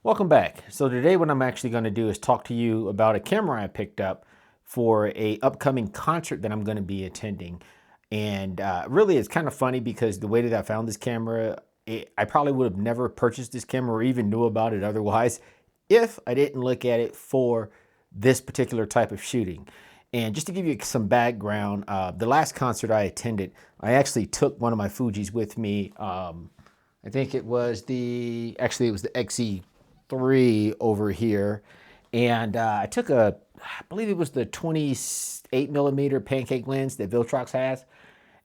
Welcome back. So today what I'm actually going to do is talk to you about a camera I picked up for a upcoming concert that I'm going to be attending. And really it's kind of funny because the way that I found this camera, I probably would have never purchased this camera or even knew about it otherwise if I didn't look at it for this particular type of shooting. And just to give you some background, the last concert I attended, I actually took one of my Fujis with me. I think it was it was the XE3 over here. And I took I believe it was the 28 millimeter pancake lens that Viltrox has.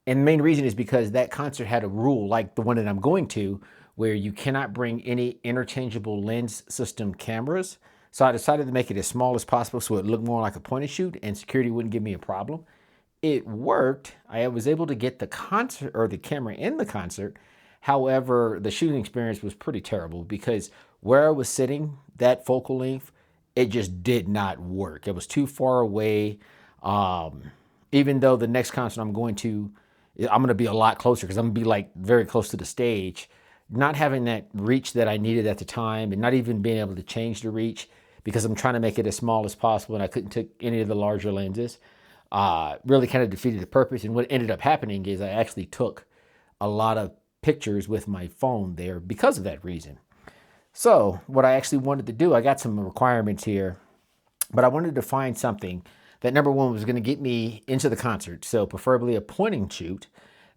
And the main reason is because that concert had a rule like the one that I'm going to, where you cannot bring any interchangeable lens system cameras. So I decided to make it as small as possible so it looked more like a point and shoot and security wouldn't give me a problem. It worked. I was able to get the concert or the camera in the concert. However, the shooting experience was pretty terrible because where I was sitting, that focal length, it just did not work. It was too far away. Even though the next concert I'm going to be a lot closer because I'm gonna be like very close to the stage. Not having that reach that I needed at the time and not even being able to change the reach because I'm trying to make it as small as possible and I couldn't take any of the larger lenses, really kind of defeated the purpose. And what ended up happening is I actually took a lot of pictures with my phone there because of that reason. So what I actually wanted to do, I got some requirements here, but I wanted to find something that number one was going to get me into the concert. So preferably a point and shoot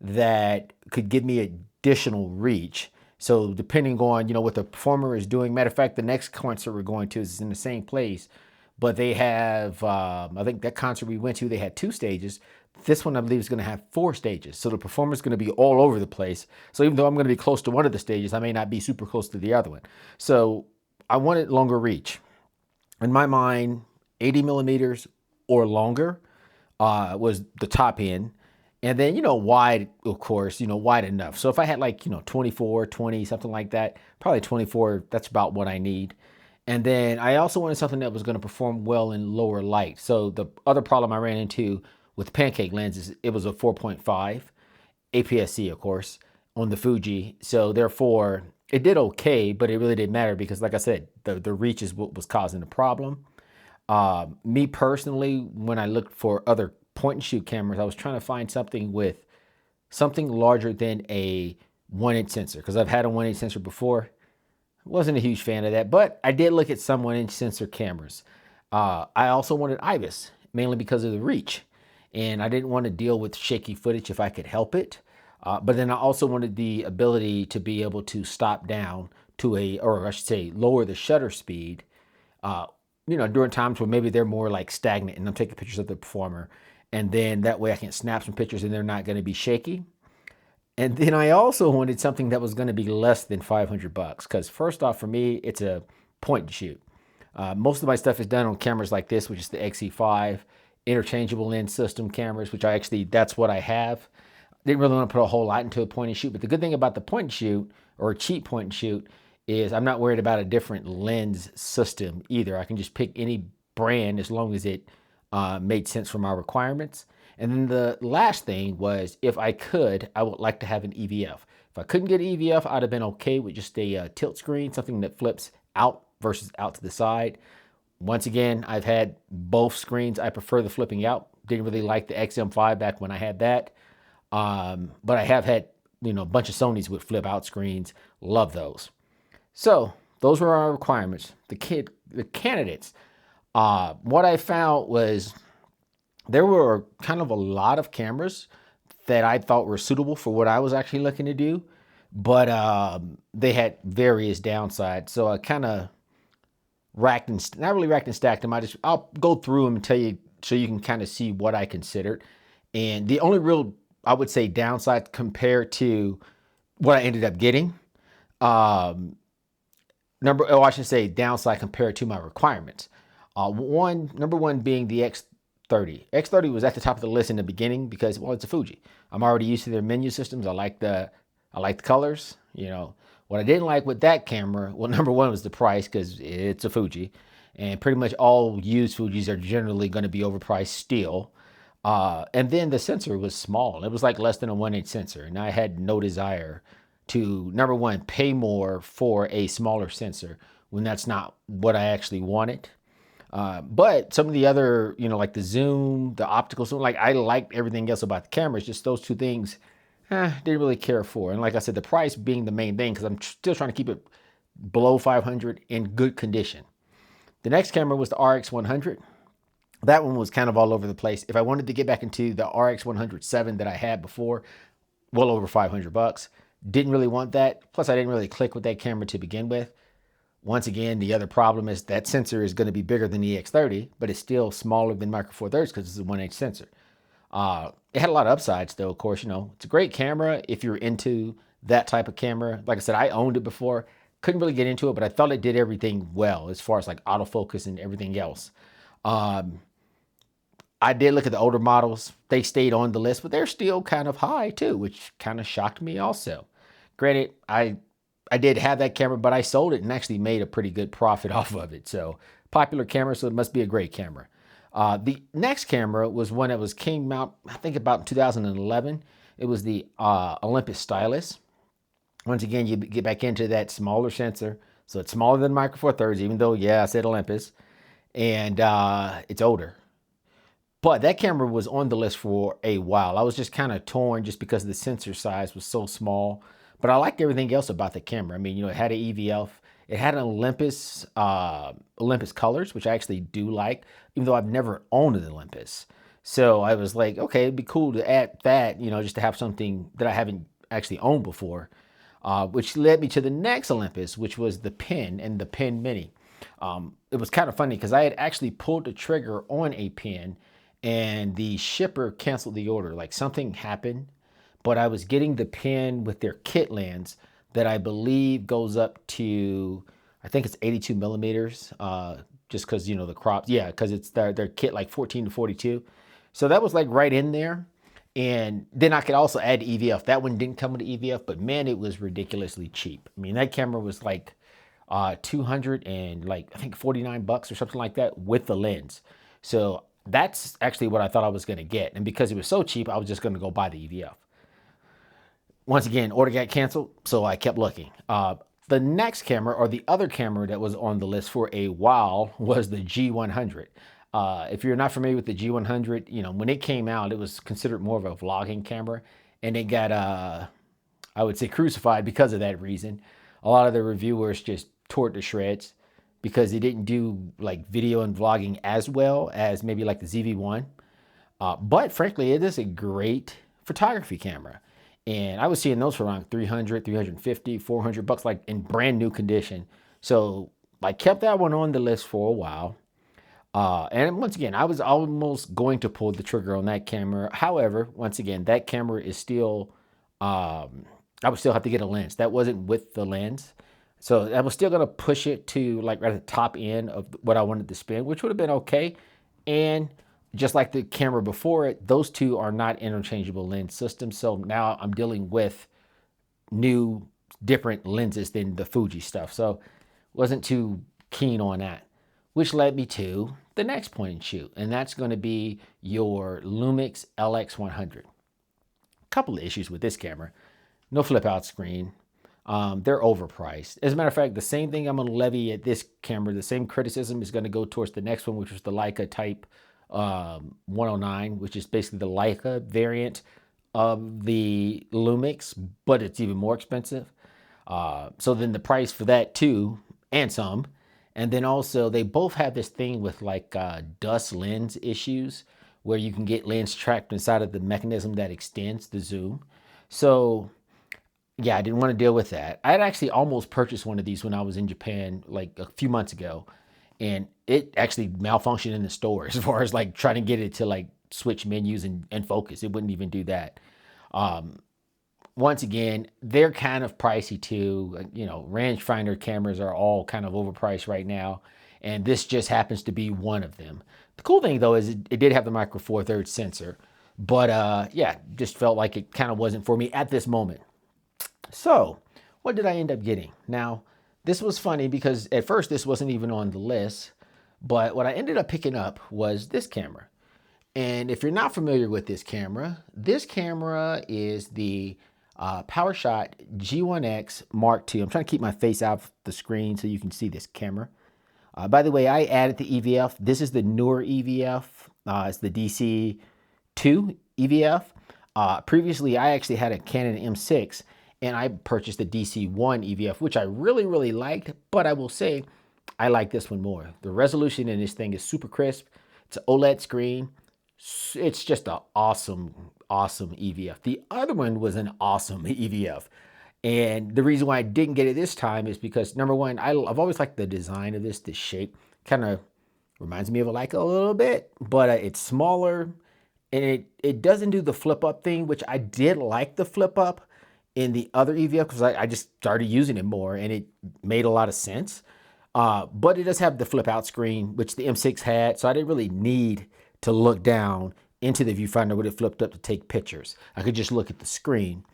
that could give me additional reach. So depending on, what the performer is doing. Matter of fact, the next concert we're going to is in the same place, but they have, I think that concert we went to, they had 2 stages. This one, I believe, is going to have 4 stages. So the performer is going to be all over the place. So even though I'm going to be close to one of the stages, I may not be super close to the other one. So I wanted longer reach. In my mind, 80 millimeters or longer was the top end. And then, wide, of course, wide enough. So if I had like, 24, 20, something like that, probably 24, that's about what I need. And then I also wanted something that was going to perform well in lower light. So the other problem I ran into with pancake lenses, it was a 4.5 APS-C, of course, on the Fuji. So therefore, it did okay, but it really didn't matter because, like I said, the reach is what was causing the problem. Me personally, when I looked for other point and shoot cameras, I was trying to find something with something larger than a 1-inch sensor because I've had a 1-inch sensor before. Wasn't a huge fan of that, but I did look at some 1-inch sensor cameras. I also wanted IBIS, mainly because of the reach. And I didn't want to deal with shaky footage if I could help it. But then I also wanted the ability to be able to stop down to or I should say, lower the shutter speed, during times where maybe they're more like stagnant and I'm taking pictures of the performer. And then that way I can snap some pictures and they're not going to be shaky. And then I also wanted something that was going to be less than $500 because first off, for me, it's a point and shoot. Most of my stuff is done on cameras like this, which is the XE5, interchangeable lens system cameras, which that's what I have. Didn't really want to put a whole lot into a point and shoot, but the good thing about the point and shoot or a cheap point and shoot is I'm not worried about a different lens system either. I can just pick any brand as long as it made sense for my requirements. And then the last thing was, if I could, I would like to have an EVF. If I couldn't get an EVF, I'd have been okay with just a tilt screen, something that flips out versus out to the side. Once again, I've had both screens. I prefer the flipping out. Didn't really like the XM5 back when I had that. But I have had, a bunch of Sonys with flip out screens. Love those. So those were our requirements. The candidates. What I found was there were kind of a lot of cameras that I thought were suitable for what I was actually looking to do, but they had various downsides. So I kind of not really racked and stacked them. I'll go through them and tell you so you can kind of see what I considered. And the only real, I would say, downside compared to what I ended up getting, I should say downside compared to my requirements. Number one being the X30. X30 was at the top of the list in the beginning because, well, it's a Fuji. I'm already used to their menu systems. I like the colors. What I didn't like with that camera, well, number one was the price because it's a Fuji, and pretty much all used Fujis are generally going to be overpriced still. And then the sensor was small. It was like less than a 1-inch sensor, and I had no desire to, number one, pay more for a smaller sensor when that's not what I actually wanted. But some of the other, like the zoom, the optical zoom, like I liked everything else about the camera. It's just those two things, didn't really care for. And like I said, the price being the main thing, because I'm still trying to keep it below 500 in good condition. The next camera was the RX100. That one was kind of all over the place. If I wanted to get back into the RX107 that I had before, well over 500 bucks, didn't really want that. Plus, I didn't really click with that camera to begin with. Once again, the other problem is that sensor is going to be bigger than the X30, but it's still smaller than Micro Four Thirds because it's a 1/8 sensor. It had a lot of upsides, though. Of course, it's a great camera if you're into that type of camera. Like I said, I owned it before. Couldn't really get into it, but I thought it did everything well as far as like autofocus and everything else. I did look at the older models. They stayed on the list, but they're still kind of high too, which kind of shocked me also. Granted, I did have that camera, but I sold it and actually made a pretty good profit off of it. So popular camera, so it must be a great camera. The next camera was one that came out, I think about 2011. It was the Olympus Stylus. Once again, you get back into that smaller sensor. So it's smaller than Micro Four Thirds, even though, yeah, I said Olympus. And it's older. But that camera was on the list for a while. I was just kind of torn just because the sensor size was so small. But I liked everything else about the camera. I mean, it had an EVF. It had an Olympus colors, which I actually do like, even though I've never owned an Olympus. So I was like, okay, it'd be cool to add that, just to have something that I haven't actually owned before, which led me to the next Olympus, which was the Pen and the Pen Mini. It was kind of funny because I had actually pulled the trigger on a pen and the shipper canceled the order. Like something happened, but I was getting the pen with their kit lens that I believe goes up to, I think it's 82 millimeters, just because, the crops. Yeah, because it's their kit like 14 to 42. So that was like right in there. And then I could also add EVF. That one didn't come with EVF, but man, it was ridiculously cheap. I mean, that camera was like 200 and like, I think 49 bucks or something like that with the lens. So that's actually what I thought I was going to get. And because it was so cheap, I was just going to go buy the EVF. Once again, order got canceled, so I kept looking. The next camera, or the other camera that was on the list for a while, was the G100. If you're not familiar with the G100, when it came out, it was considered more of a vlogging camera, and it got, I would say, crucified because of that reason. A lot of the reviewers just tore it to shreds because it didn't do like video and vlogging as well as maybe like the ZV-1. But frankly, it is a great photography camera. And I was seeing those for around 300, 350, 400 bucks, like in brand new condition. So I kept that one on the list for a while. And once again, I was almost going to pull the trigger on that camera. However, once again, that camera is still, I would still have to get a lens. That wasn't with the lens. So I was still going to push it to like right at the top end of what I wanted to spend, which would have been okay. And just like the camera before it, those two are not interchangeable lens systems. So now I'm dealing with new, different lenses than the Fuji stuff. So wasn't too keen on that, which led me to the next point and shoot. And that's going to be your Lumix LX100. Couple of issues with this camera. No flip out screen. They're overpriced. As a matter of fact, the same thing I'm going to levy at this camera, the same criticism is going to go towards the next one, which was the Leica Type 109, which is basically the Leica variant of the Lumix, but it's even more expensive. So then the price for that too, and some. And then also they both have this thing with like dust lens issues where you can get lens trapped inside of the mechanism that extends the zoom. So yeah, I didn't want to deal with that. I had actually almost purchased one of these when I was in Japan like a few months ago, and it actually malfunctioned in the store as far as like trying to get it to like switch menus and focus. It wouldn't even do that. Once again, they're kind of pricey too. Rangefinder cameras are all kind of overpriced right now, and this just happens to be one of them. The cool thing though is it did have the Micro Four Thirds sensor, but yeah, just felt like it kind of wasn't for me at this moment. So what did I end up getting? Now, this was funny because at first this wasn't even on the list, but what I ended up picking up was this camera. And if you're not familiar with this camera is the PowerShot G1x Mark II. I'm trying to keep my face out of the screen so you can see this camera. By the way, I added the EVF. This is the newer EVF. It's the DC2 EVF. Previously, I actually had a Canon M6, and I purchased the DC1 EVF, which I really, really liked, but I will say I like this one more. The resolution in this thing is super crisp. It's an OLED screen. It's just an awesome, awesome EVF. The other one was an awesome EVF. And the reason why I didn't get it this time is because, number one, I've always liked the design of this shape. Kind of reminds me of a Leica a little bit, but it's smaller, and it doesn't do the flip up thing, which I did like the flip up in the other EVF because I just started using it more, and it made a lot of sense. But it does have the flip out screen, which the M6 had, so I didn't really need to look down into the viewfinder when it flipped up to take pictures. I could just look at the screen.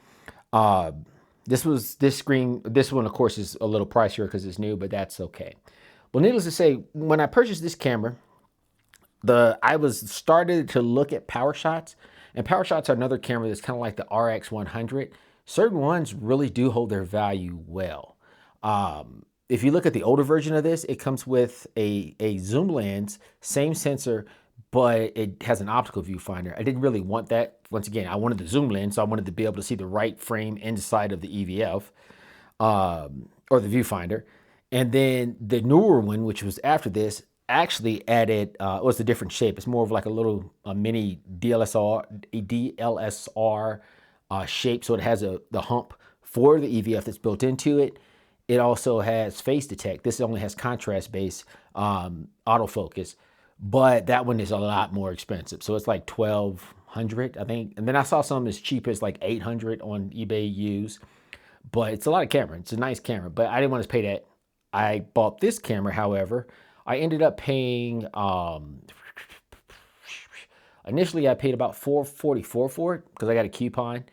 This one, of course, is a little pricier because it's new, but that's okay. Well, needless to say, when I purchased this camera, I started to look at PowerShots, and PowerShots are another camera that's kind of like the RX100. Certain ones really do hold their value well. If you look at the older version of this, it comes with a zoom lens, same sensor, but it has an optical viewfinder. I didn't really want that. Once again, I wanted the zoom lens, so I wanted to be able to see the right frame inside of the EVF or the viewfinder. And then the newer one, which was after this, actually added, it was a different shape. It's more of like a mini DLSR shape. So it has the hump for the EVF that's built into it. It also has face detect. This only has contrast-based autofocus, but that one is a lot more expensive. So it's like $1,200, I think. And then I saw some as cheap as like $800 on eBay used. But it's a lot of camera. It's a nice camera, but I didn't want to pay that. I bought this camera, however. I ended up paying, initially I paid about $444 for it because I got a coupon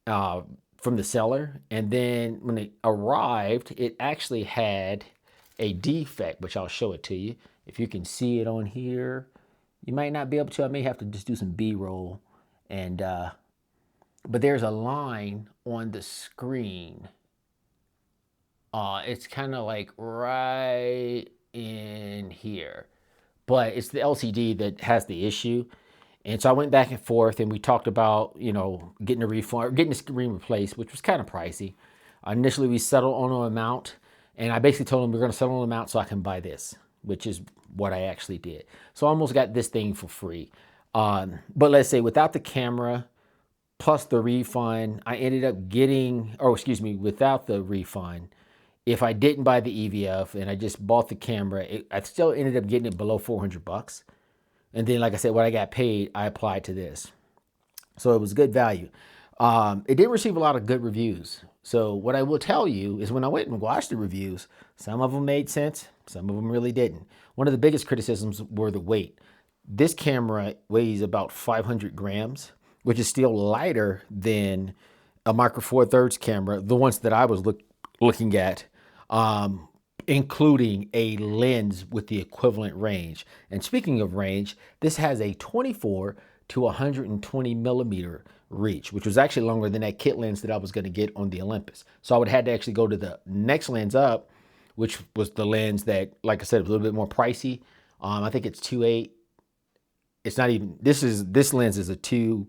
from the seller. And then when it arrived, it actually had a defect, which I'll show it to you. If you can see it on here, you might not be able to. I may have to just do some B-roll. And but there's a line on the screen. It's kind of like right in here, but it's the LCD that has the issue. And so I went back and forth, and we talked about, getting a refund, getting the screen replaced, which was kind of pricey. Initially, we settled on an amount, and I basically told him we're going to settle on an amount so I can buy this, which is what I actually did. So I almost got this thing for free. But let's say without the camera plus the refund, I ended up getting, without the refund, if I didn't buy the EVF and I just bought the camera, I still ended up getting it below $400. And then, like I said, what I got paid, I applied to this. So it was good value. It did receive a lot of good reviews. So what I will tell you is when I went and watched the reviews, some of them made sense, some of them really didn't. One of the biggest criticisms were the weight. This camera weighs about 500 grams, which is still lighter than a Micro Four Thirds camera, the ones that I was looking at, including a lens with the equivalent range. And speaking of range, this has a 24 to 120 millimeter reach, which was actually longer than that kit lens that I was going to get on the Olympus. So I would have had to actually go to the next lens up, which was the lens that, like I said, was a little bit more pricey. I think it's 2.8. It's not even, this lens is a 2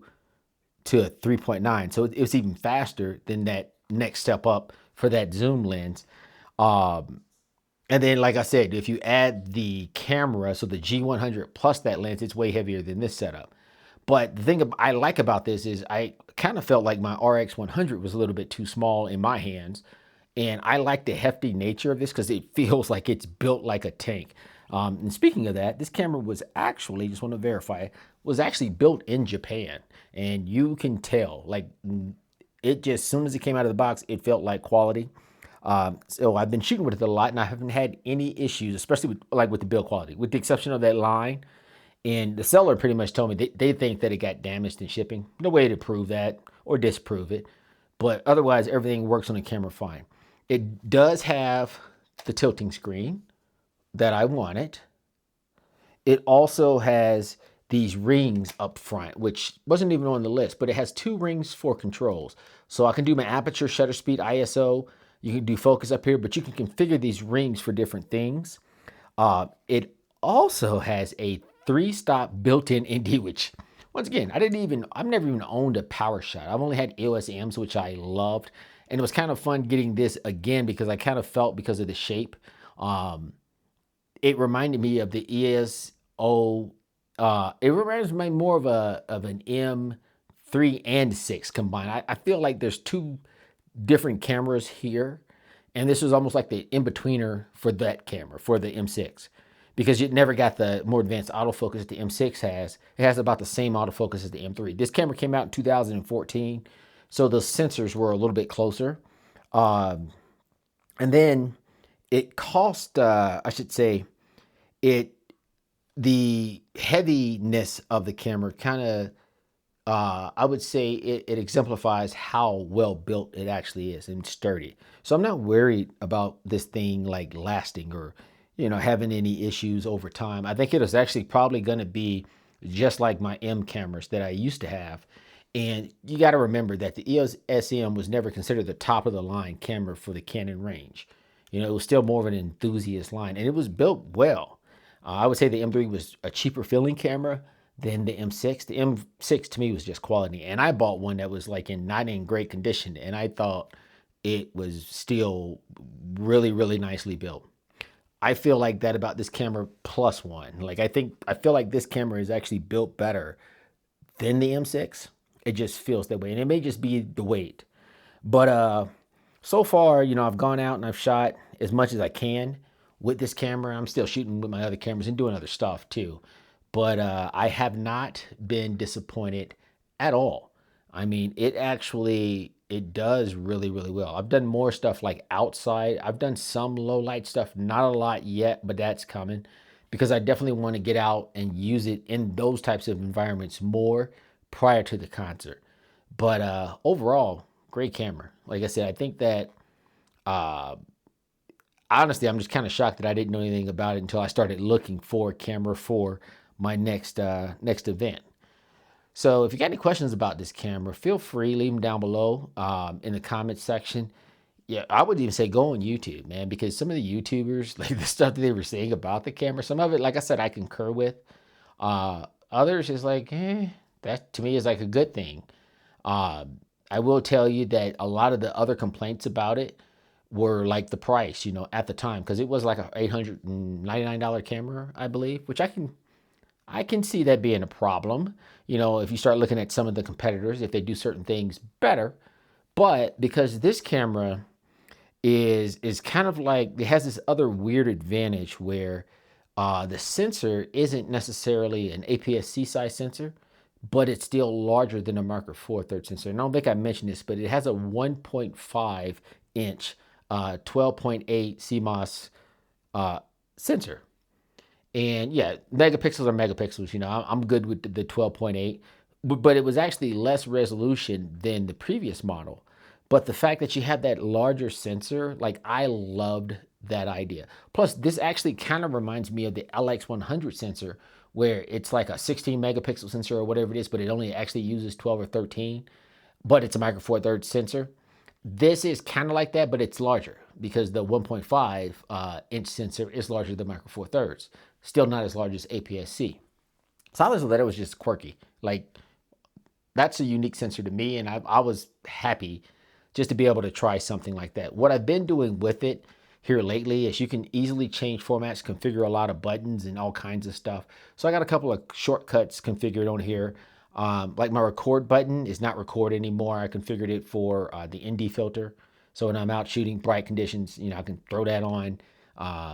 to a 3.9. So it was even faster than that next step up for that zoom lens. And then, like I said, if you add the camera, so the G100 plus that lens, it's way heavier than this setup. But the thing I like about this is I kind of felt like my RX100 was a little bit too small in my hands. And I like the hefty nature of this because it feels like it's built like a tank. And speaking of that, this camera was actually, just want to verify, was actually built in Japan. And you can tell, like, it just, as soon as it came out of the box, it felt like quality. So I've been shooting with it a lot, and I haven't had any issues, especially with the build quality, with the exception of that line. And the seller pretty much told me they think that it got damaged in shipping. No way to prove that or disprove it. But otherwise, everything works on the camera fine. It does have the tilting screen that I wanted. It also has these rings up front, which wasn't even on the list, but it has 2 rings for controls. So I can do my aperture, shutter speed, ISO. You can do focus up here, but you can configure these rings for different things. It also has a 3-stop built-in ND, which once again, I've never even owned a power shot. I've only had EOS M's, which I loved. And it was kind of fun getting this again because I kind of felt because of the shape. It reminded me of the ESO. It reminds me more of an M3 and 6 combined. I feel like there's two different cameras here, and this was almost like the in-betweener for that camera, for the M6, because you never got the more advanced autofocus that the M6 has. It has about the same autofocus as the M3. This camera came out in 2014, so the sensors were a little bit closer. And then it cost, I should say, the heaviness of the camera kind of, I would say it exemplifies how well built it actually is and sturdy. So I'm not worried about this thing like lasting or, having any issues over time. I think it is actually probably going to be just like my M cameras that I used to have. And you got to remember that the EOS SM was never considered the top of the line camera for the Canon range. It was still more of an enthusiast line, and it was built well. I would say the M3 was a cheaper feeling camera than the M6. The M6 to me was just quality, and I bought one that was like not in great condition, and I thought it was still really, really nicely built. I feel like that about this camera plus one. Like I feel like this camera is actually built better than the M6. It just feels that way, and it may just be the weight. But so far, I've gone out and I've shot as much as I can with this camera. I'm still shooting with my other cameras and doing other stuff too. But I have not been disappointed at all. I mean, it does really, really well. I've done more stuff like outside. I've done some low light stuff, not a lot yet, but that's coming because I definitely want to get out and use it in those types of environments more prior to the concert. But overall, great camera. Like I said, I think that honestly, I'm just kind of shocked that I didn't know anything about it until I started looking for a camera for my next event. So if you got any questions about this camera, feel free, leave them down below in the comments section. Yeah, I would even say go on YouTube, man, because some of the YouTubers, like the stuff that they were saying about the camera, some of it, like I said, I concur with. Others is like, that to me is like a good thing. I will tell you that a lot of the other complaints about it were like the price, at the time, because it was like a $899 camera, I believe, which I can see that being a problem, if you start looking at some of the competitors, if they do certain things better. But because this camera is kind of like, it has this other weird advantage where the sensor isn't necessarily an APS-C size sensor, but it's still larger than a Mark IV third sensor. And I don't think I mentioned this, but it has a 1.5 inch 12.8 CMOS sensor. And yeah, megapixels are megapixels. I'm good with the 12.8, but it was actually less resolution than the previous model. But the fact that you have that larger sensor, like I loved that idea. Plus, this actually kind of reminds me of the LX100 sensor, where it's like a 16 megapixel sensor or whatever it is, but it only actually uses 12 or 13, but it's a Mark IV third sensor. This is kind of like that, but it's larger because the 1.5 inch sensor is larger than Mark IV thirds. Still not as large as APS-C. So I thought that it was just quirky. Like, that's a unique sensor to me, and I was happy just to be able to try something like that. What I've been doing with it here lately is you can easily change formats, configure a lot of buttons and all kinds of stuff. So I got a couple of shortcuts configured on here. Like my record button is not record anymore. I configured it for the ND filter. So when I'm out shooting bright conditions, I can throw that on.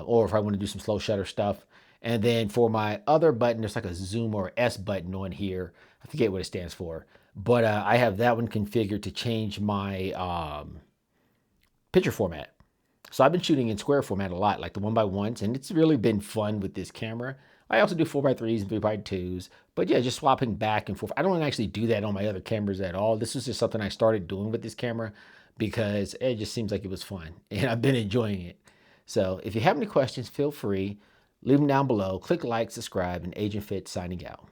Or if I want to do some slow shutter stuff. And then for my other button, there's like a zoom or S button on here. I forget what it stands for. But I have that one configured to change my picture format. So I've been shooting in square format a lot, like the 1x1s, and it's really been fun with this camera. I also do 4x3s and 3x2s, but yeah, just swapping back and forth. I don't actually do that on my other cameras at all. This was just something I started doing with this camera because it just seems like it was fun, and I've been enjoying it. So if you have any questions, feel free, leave them down below. Click like, subscribe, and Agent Fit signing out.